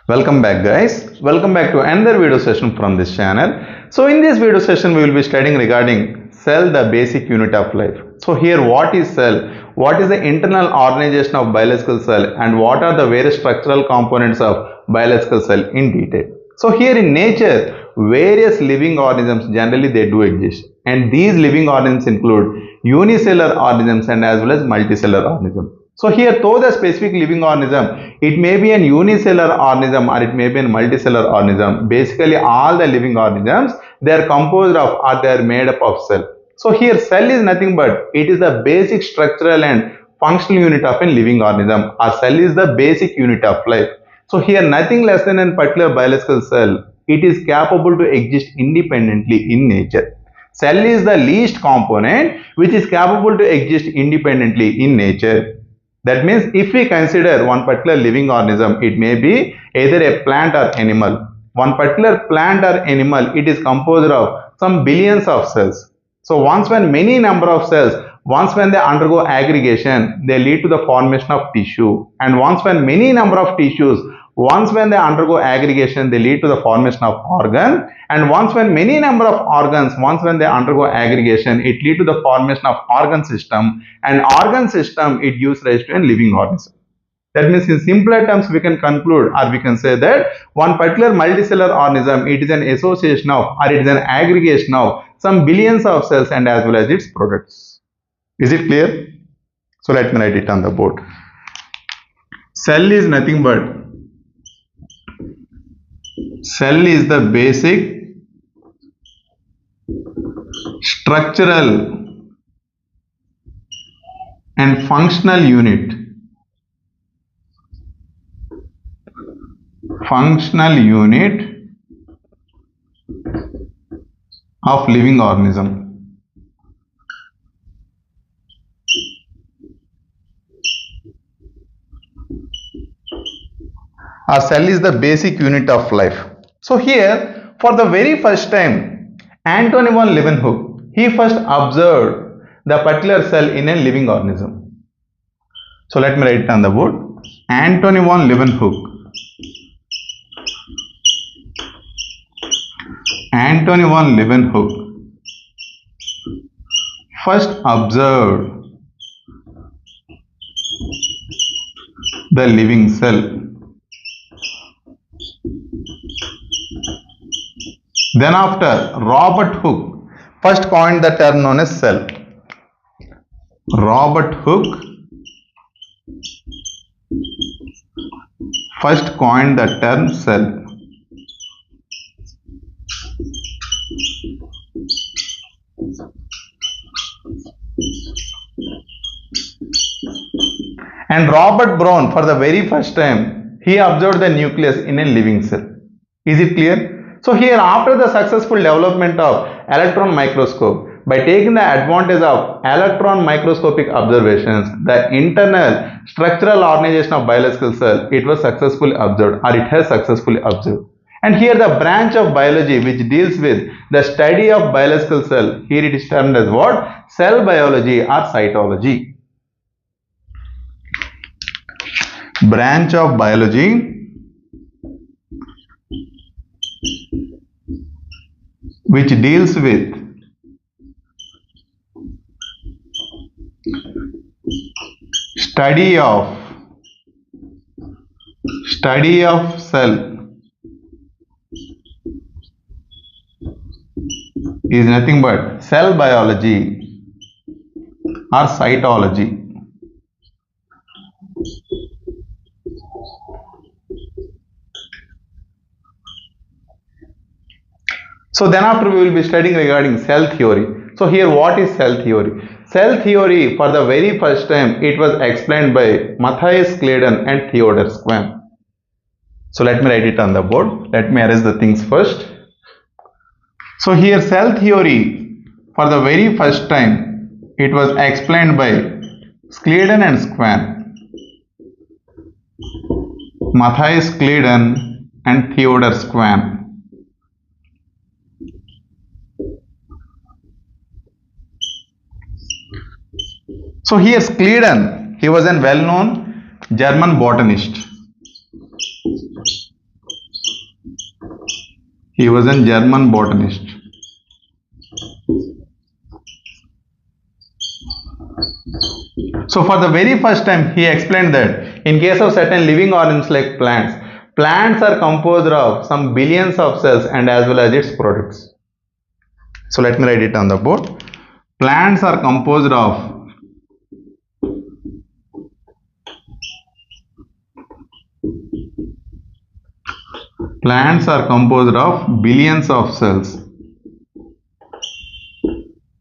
Welcome back guys. Welcome back to another video session from this channel. So in this video session we will be studying regarding cell, the basic unit of life. So here what is cell? What is the internal organization of biological cell and what are the various structural components of biological cell in detail. So here in nature various living organisms generally they do exist, and these living organisms include unicellular organisms and as well as multicellular organisms. So here, though the specific living organism, it may be an unicellular organism or it may be a multicellular organism. Basically, all the living organisms, they are composed of or they are made up of cell. So here, cell is nothing but it is the basic structural and functional unit of a living organism, or cell is the basic unit of life. So here, nothing less than a particular biological cell, it is capable to exist independently in nature. Cell is the least component which is capable to exist independently in nature. That means if we consider one particular living organism, it may be either a plant or animal. One particular plant or animal, it is composed of some billions of cells. So once when many number of cells, once when they undergo aggregation, they lead to the formation of tissue. And once when many number of tissues, once when they undergo aggregation, they lead to the formation of organ. And once when many number of organs, once when they undergo aggregation, it lead to the formation of organ system. And organ system, it gives rise to a living organism. That means in simpler terms, we can conclude or we can say that one particular multicellular organism, it is an association of or it is an aggregation of some billions of cells and as well as its products. Is it clear? So let me write it on the board. Cell is nothing but cell is the basic structural and functional unit of living organism. A cell is the basic unit of life. So here, for the very first time, Anthony von Leeuwenhoek, he first observed the particular cell in a living organism. So let me write it on the board. Anthony von Leeuwenhoek. Anthony von Leeuwenhoek first observed the living cell. Then after, Robert Hooke first coined the term known as cell. Robert Hooke first coined the term cell. And Robert Brown, for the very first time, he observed the nucleus in a living cell. Is it clear? So here, after the successful development of electron microscope, by taking the advantage of electron microscopic observations, the internal structural organization of biological cell, it was successfully observed or it has successfully observed. And here the branch of biology which deals with the study of biological cell, here it is termed as what? Cell biology or cytology. Branch of biology which deals with study of cell is nothing but cell biology or cytology. So then after we will be studying regarding cell theory. So here what is cell theory? Cell theory, for the very first time, it was explained by Matthias Claydon and Theodor Schwann. So let me write it on the board. Let me arrange the things first. So here cell theory, for the very first time, it was explained by Claydon and Schwann. Matthias Claydon and Theodor Schwann. So here Claydon, he was a well-known German botanist. He was a German botanist. So for the very first time, he explained that in case of certain living organisms like plants, plants are composed of some billions of cells and as well as its products. So let me write it on the board. Plants are composed of billions of cells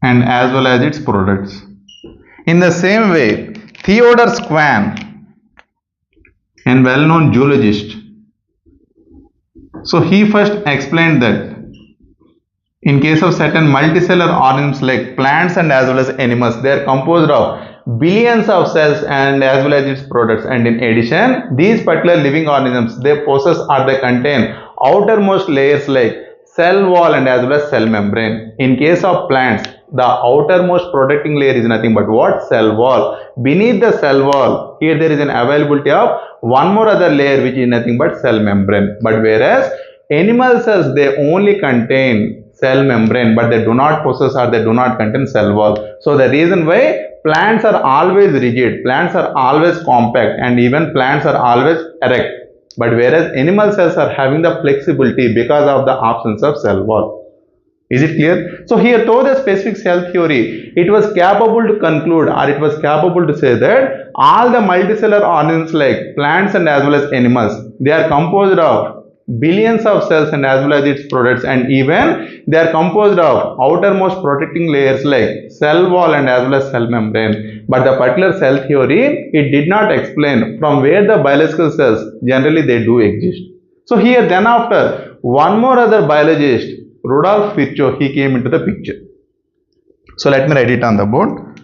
and as well as its products. In the same way, Theodor Schwann, a well-known zoologist, so he first explained that in case of certain multicellular organisms like plants and as well as animals, they are composed of billions of cells and as well as its products. And in addition, these particular living organisms, they possess or they contain outermost layers like cell wall and as well as cell membrane. In case of plants, the outermost protecting layer is nothing but what? Cell wall. Beneath the cell wall, here there is an availability of one more other layer which is nothing but cell membrane. But whereas animal cells, they only contain cell membrane, but they do not possess or they do not contain cell wall. So the reason why plants are always rigid, plants are always compact, and even plants are always erect. But whereas animal cells are having the flexibility because of the absence of cell wall. Is it clear? So here through the specific cell theory, it was capable to conclude or it was capable to say that all the multicellular organisms like plants and as well as animals, they are composed of billions of cells and as well as its products, and even they are composed of outermost protecting layers like cell wall and as well as cell membrane. But the particular cell theory, it did not explain from where the biological cells generally they do exist. So here then after, one more other biologist, Rudolf Virchow, he came into the picture. So let me write it on the board.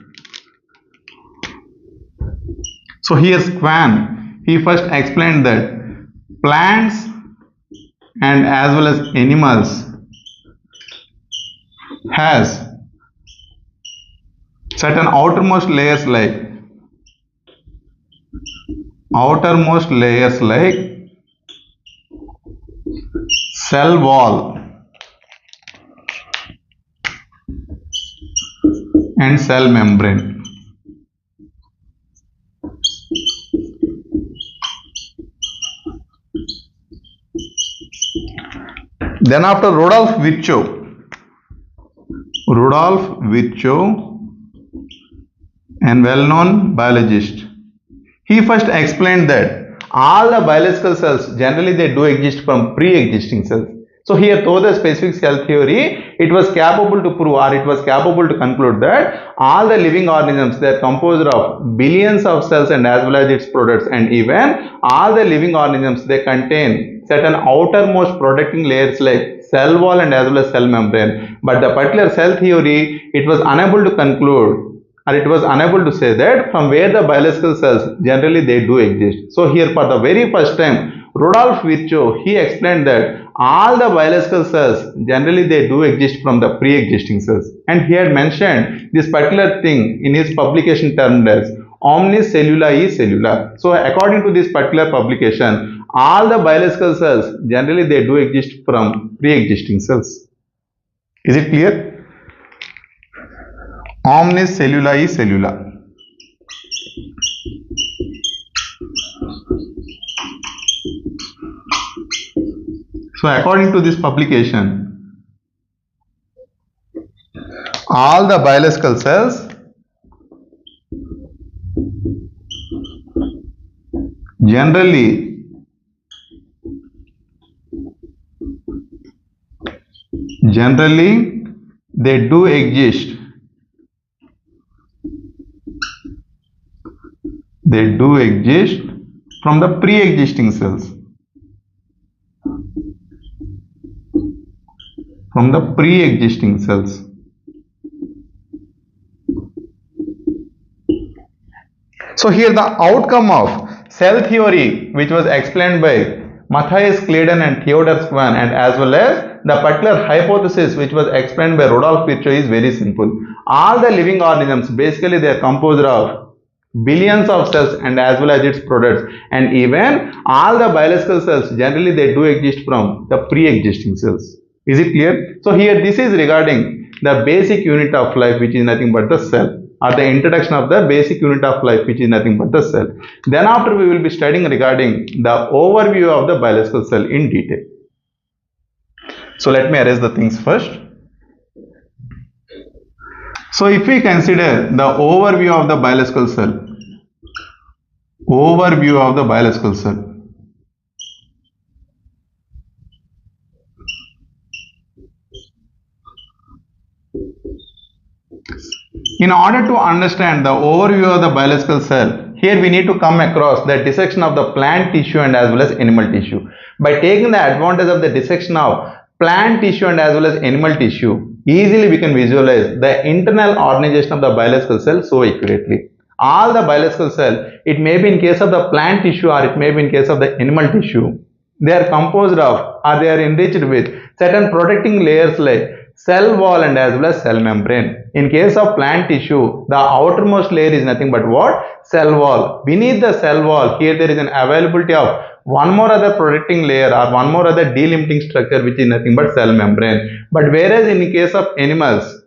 So here Schwann, he first explained that plants and as well as animals has certain outermost layers like cell wall and cell membrane. Then after Rudolf Virchow, a well-known biologist, he first explained that all the biological cells generally they do exist from pre-existing cells. So here through the specific cell theory, it was capable to prove or it was capable to conclude that all the living organisms, they are composed of billions of cells and as well as its products, and even all the living organisms, they contain certain outermost protecting layers like cell wall and as well as cell membrane. But the particular cell theory, it was unable to conclude or it was unable to say that from where the biological cells generally they do exist. So here for the very first time, Rudolf Virchow, he explained that all the biological cells generally they do exist from the pre-existing cells, and he had mentioned this particular thing in his publication termed as omnis cellula e cellula. So according to this particular publication, all the biological cells generally they do exist from pre-existing cells. Is it clear? Omnis cellula e cellula. So according to this publication, all the biological cells generally they do exist from the pre-existing cells. So here the outcome of cell theory, which was explained by Matthias Claydon and Theodor Schwann, and as well as the particular hypothesis which was explained by Rudolf Virchow, is very simple. All the living organisms basically they are composed of billions of cells and as well as its products, and even all the biological cells generally they do exist from the pre-existing cells. Is it clear? So here this is regarding the basic unit of life, which is nothing but the cell, or the introduction of the basic unit of life, which is nothing but the cell. Then after we will be studying regarding the overview of the biological cell in detail. So let me arrange the things first. So if we consider the overview of the biological cell, in order to understand the overview of the biological cell, here we need to come across the dissection of the plant tissue and as well as animal tissue. By taking the advantage of the dissection of plant tissue and as well as animal tissue, easily we can visualize the internal organization of the biological cell so accurately. All the biological cell, it may be in case of the plant tissue or it may be in case of the animal tissue, they are composed of or they are enriched with certain protecting layers like cell wall and as well as cell membrane. In case of plant tissue, the outermost layer is nothing but what? Cell wall. Beneath the cell wall, here there is an availability of one more other protecting layer or one more other delimiting structure, which is nothing but cell membrane. But whereas in case of animals,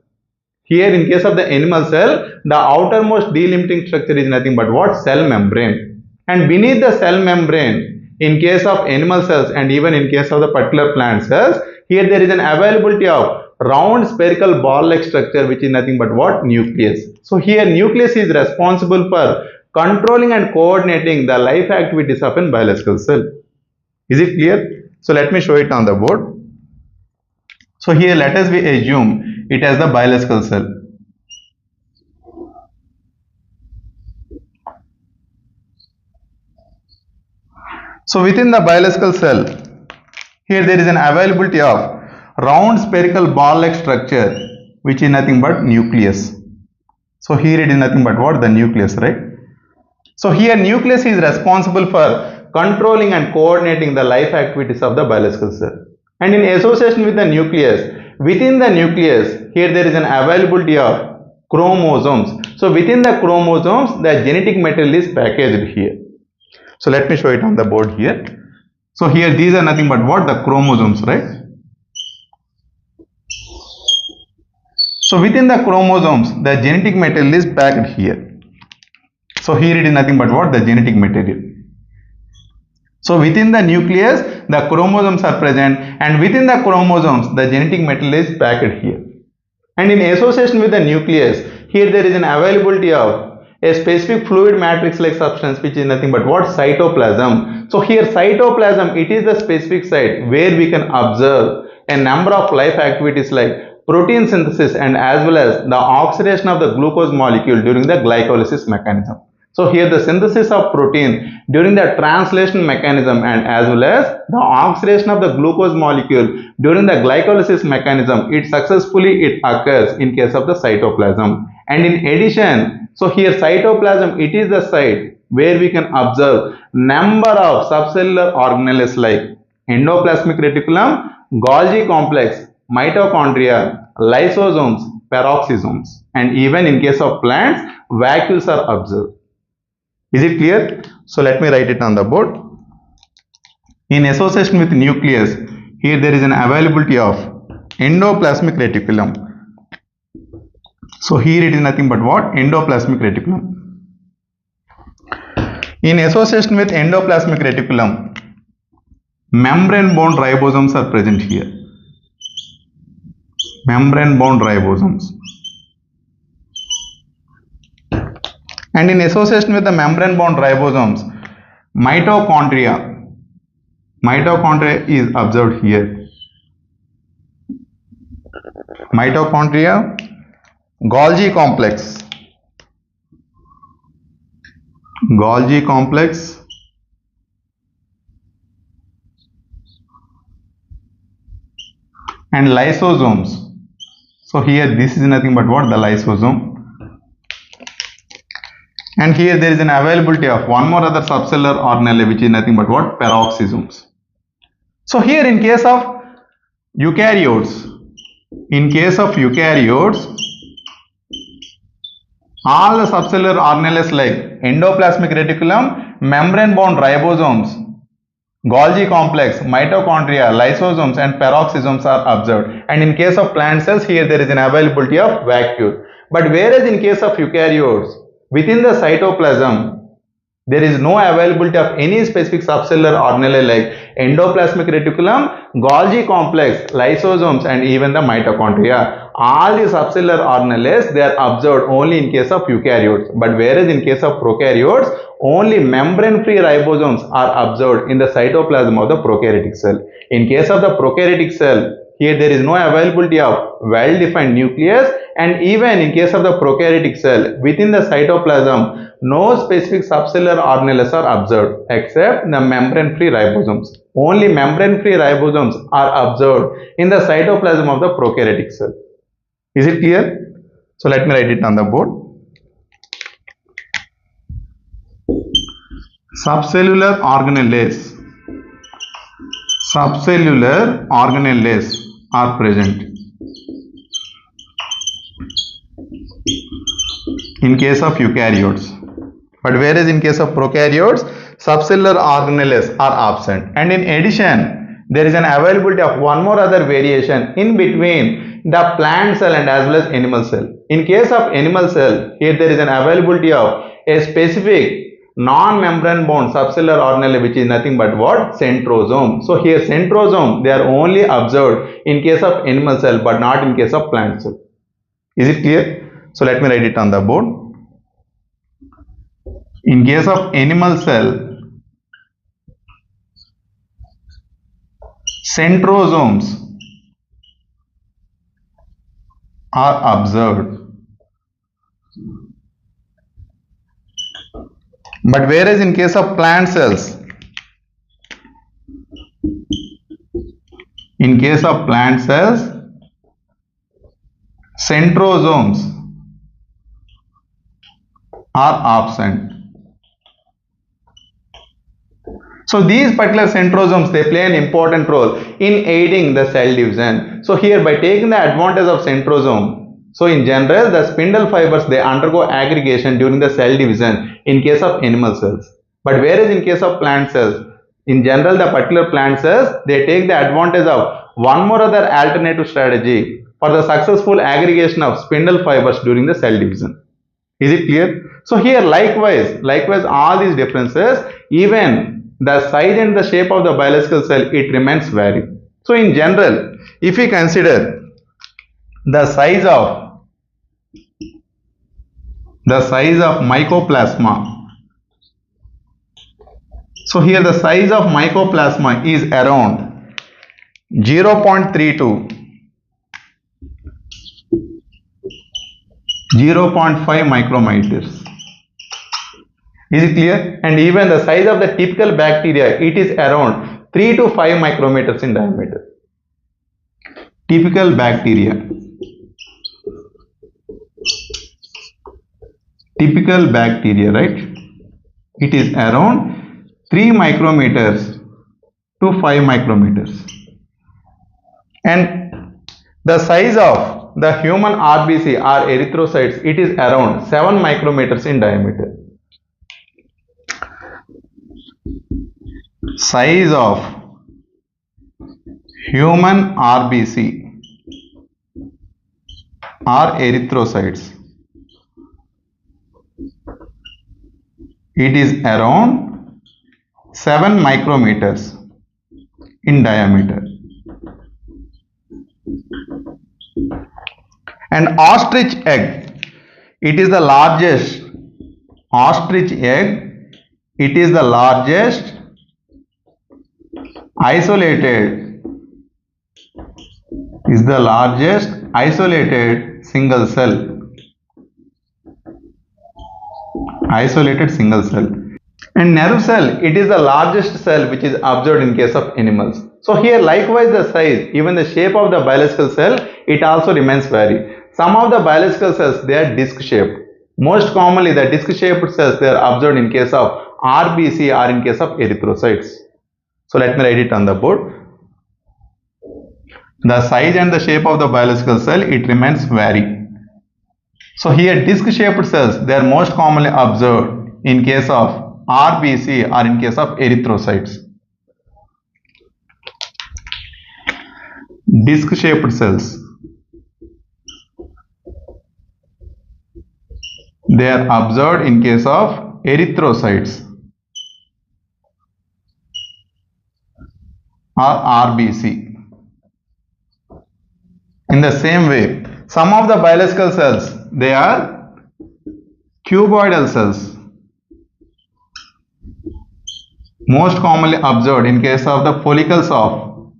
here in case of the animal cell, the outermost delimiting structure is nothing but what? Cell membrane. And beneath the cell membrane, in case of animal cells and even in case of the particular plant cells, here there is an availability of round spherical ball-like structure, which is nothing but what? Nucleus. So here nucleus is responsible for controlling and coordinating the life activities of a biological cell. Is it clear? So let me show it on the board. So here let us assume it as the biological cell. So within the biological cell, here there is an availability of round spherical ball-like structure, which is nothing but nucleus. So here it is nothing but what? The nucleus, right? So here nucleus is responsible for controlling and coordinating the life activities of the biological cell. And in association with the nucleus, within the nucleus, here there is an availability of chromosomes. So within the chromosomes, the genetic material is packaged here. So let me show it on the board here. So here these are nothing but what? The chromosomes, right? So within the chromosomes, the genetic material is packed here. So here it is nothing but what? The genetic material. So within the nucleus, the chromosomes are present, and within the chromosomes, the genetic material is packed here. And in association with the nucleus, here there is an availability of a specific fluid matrix like substance, which is nothing but what? Cytoplasm. So here cytoplasm, it is the specific site where we can observe a number of life activities like protein synthesis and as well as the oxidation of the glucose molecule during the glycolysis mechanism. So here the synthesis of protein during the translation mechanism and as well as the oxidation of the glucose molecule during the glycolysis mechanism, it occurs in case of the cytoplasm. And in addition, so here cytoplasm, it is the site where we can observe number of subcellular organelles like endoplasmic reticulum, Golgi complex, mitochondria, lysosomes, peroxisomes, and even in case of plants, vacuoles are observed. Is it clear? So let me write it on the board. In association with nucleus, here there is an availability of endoplasmic reticulum. So here it is nothing but what? Endoplasmic reticulum. In association with endoplasmic reticulum, membrane bound ribosomes are present here. Membrane bound ribosomes. And in association with the membrane bound ribosomes, mitochondria is observed here. Mitochondria, Golgi complex, and lysosomes. So here this is nothing but what? The lysosome. And here there is an availability of one more other subcellular organelle, which is nothing but what? Peroxisomes. So here in case of eukaryotes, all the subcellular organelles like endoplasmic reticulum, membrane bound ribosomes, Golgi complex, mitochondria, lysosomes and peroxisomes are observed. And in case of plant cells, here there is an availability of vacuole. But whereas in case of eukaryotes, within the cytoplasm, there is no availability of any specific subcellular organelle like endoplasmic reticulum, Golgi complex, lysosomes and even the mitochondria. All the subcellular organelles, they are observed only in case of eukaryotes. But whereas in case of prokaryotes, only membrane-free ribosomes are observed in the cytoplasm of the prokaryotic cell. In case of the prokaryotic cell, here there is no availability of well-defined nucleus, and even in case of the prokaryotic cell, within the cytoplasm, no specific subcellular organelles are observed except the membrane-free ribosomes. Only membrane-free ribosomes are observed in the cytoplasm of the prokaryotic cell. Is it clear? So let me write it on the board. Subcellular organelles are present in case of eukaryotes, but whereas in case of prokaryotes, subcellular organelles are absent. And in addition, there is an availability of one more other variation in between the plant cell and as well as animal cell. In case of animal cell, here there is an availability of a specific non-membrane bound subcellular organelle, which is nothing but what? Centrosome. So here centrosome, they are only observed in case of animal cell but not in case of plant cell. Is it clear? So let me write it on the board. In case of animal cell, centrosomes are observed. But whereas in case of plant cells, centrosomes are absent. So these particular centrosomes, they play an important role in aiding the cell division. So here by taking the advantage of centrosome, so in general the spindle fibers, they undergo aggregation during the cell division in case of animal cells. But whereas in case of plant cells, in general the particular plant cells, they take the advantage of one more other alternative strategy for the successful aggregation of spindle fibers during the cell division. Is it clear? So here likewise all these differences, even the size and the shape of the biological cell, it remains varied. So in general, if we consider the size of mycoplasma, so here the size of mycoplasma is around 0.3 to 0.5 micrometers. Is it clear? And even the size of the typical bacteria, it is around 3 to 5 micrometers in diameter. Typical bacteria, right? It is around 3 micrometers to 5 micrometers. And the size of the human RBC or erythrocytes, it is around 7 micrometers in diameter. Size of human RBC or erythrocytes, it is around 7 micrometers in diameter. And ostrich egg, it is the largest isolated single cell. And nerve cell, it is the largest cell which is observed in case of animals. So here likewise the size, even the shape of the biological cell, it also remains varied. Some of the biological cells, they are disc shaped. Most commonly the disc shaped cells, they are observed in case of RBC or in case of erythrocytes. So let me write it on the board. The size and the shape of the biological cell, it remains varied. So here disc shaped cells, they are most commonly observed in case of RBC or in case of erythrocytes. disc shaped cells. They are observed in case of erythrocytes or RBC. In the same way, some of the biological cells, they are cuboidal cells, most commonly observed in case of the follicles of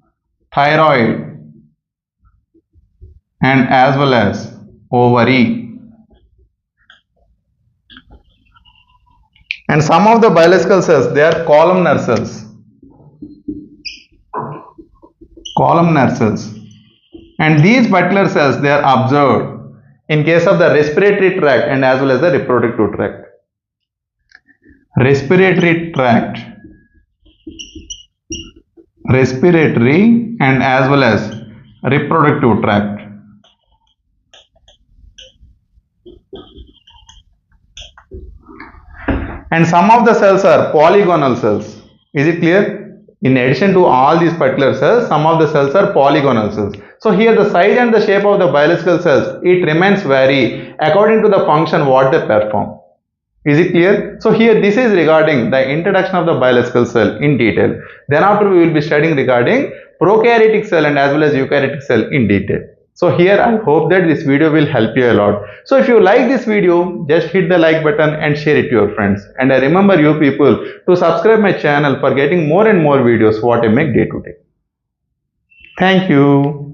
thyroid and as well as ovary. And some of the biological cells, they are columnar cells. Columnar cells. And these particular cells, they are observed in case of the respiratory tract and as well as the reproductive tract. Respiratory tract, respiratory and as well as reproductive tract. And some of the cells are polygonal cells. Is it clear? In addition to all these particular cells, some of the cells are polygonal cells. So here the size and the shape of the biological cells, it remains vary according to the function what they perform. Is it clear? So here this is regarding the introduction of the biological cell in detail. Then after we will be studying regarding prokaryotic cell and as well as eukaryotic cell in detail. So here I hope that this video will help you a lot. So if you like this video, just hit the like button and share it to your friends. And I remember you people to subscribe my channel for getting more and more videos what I make day to day. Thank you.